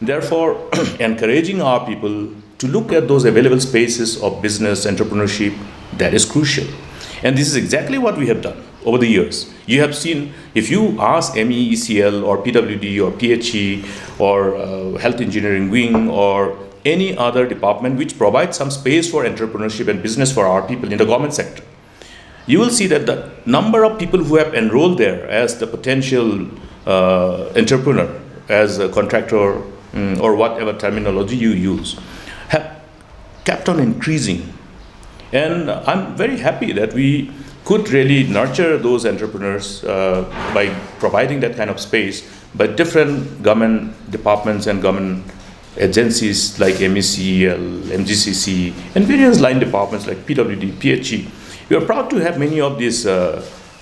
Therefore, encouraging our people to look at those available spaces of business entrepreneurship, that is crucial. And this is exactly what we have done over the years. You have seen, if you ask MEECL or PWD or PHE or Health Engineering Wing or any other department which provides some space for entrepreneurship and business for our people in the government sector, you will see that the number of people who have enrolled there as the potential entrepreneur, as a contractor, or whatever terminology you use, have kept on increasing. And I'm very happy that we could really nurture those entrepreneurs by providing that kind of space by different government departments and government agencies like MECL, MGCC, and various line departments like PWD, PHE. We are proud to have many of these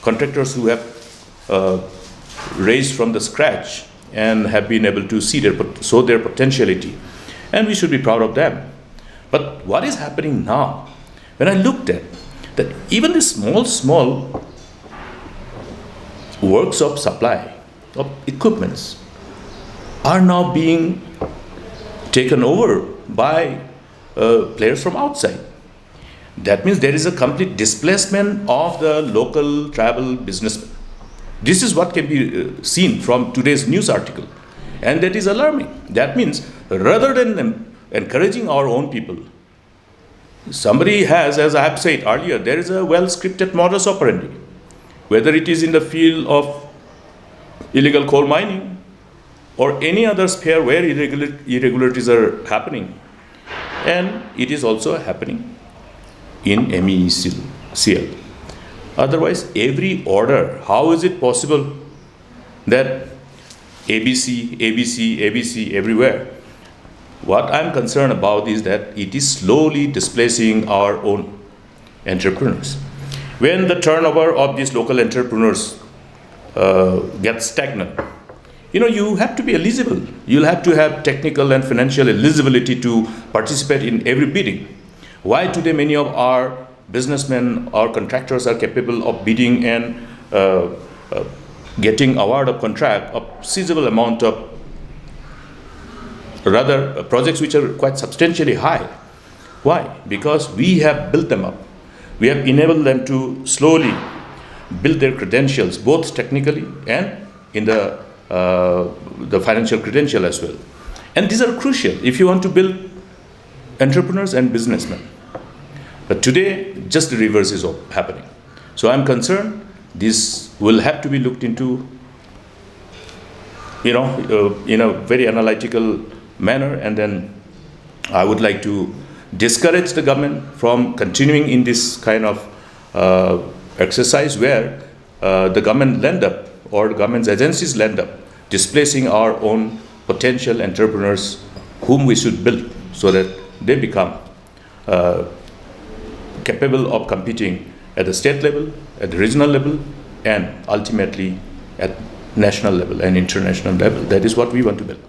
contractors who have raised from the scratch and have been able to show their potentiality. And we should be proud of them. But what is happening now? When I looked at that, even the small works of supply of equipments are now being taken over by players from outside. That means there is a complete displacement of the local tribal businessmen. This is what can be seen from today's news article, and that is alarming. That means rather than encouraging our own people, somebody has, as I have said earlier, there is a well-scripted modus operandi, whether it is in the field of illegal coal mining or any other sphere where irregularities are happening. And it is also happening in MEECL. Otherwise, every order, how is it possible that ABC everywhere? What I'm concerned about is that it is slowly displacing our own entrepreneurs. When the turnover of these local entrepreneurs gets stagnant, you have to be eligible. You'll have to have technical and financial eligibility to participate in every bidding. Why today many of our businessmen or contractors are capable of bidding and getting award of contract of sizable amount of projects which are quite substantially high. Why? Because we have built them up. We have enabled them to slowly build their credentials, both technically and in the financial credential as well. And these are crucial if you want to build entrepreneurs and businessmen. But today, just the reverse is happening. So I'm concerned this will have to be looked into, in a very analytical manner. And then I would like to discourage the government from continuing in this kind of exercise where the government land up or the government's agencies land up displacing our own potential entrepreneurs whom we should build so that they become capable of competing at the state level, at the regional level, and ultimately at national level and international level. That is what we want to build.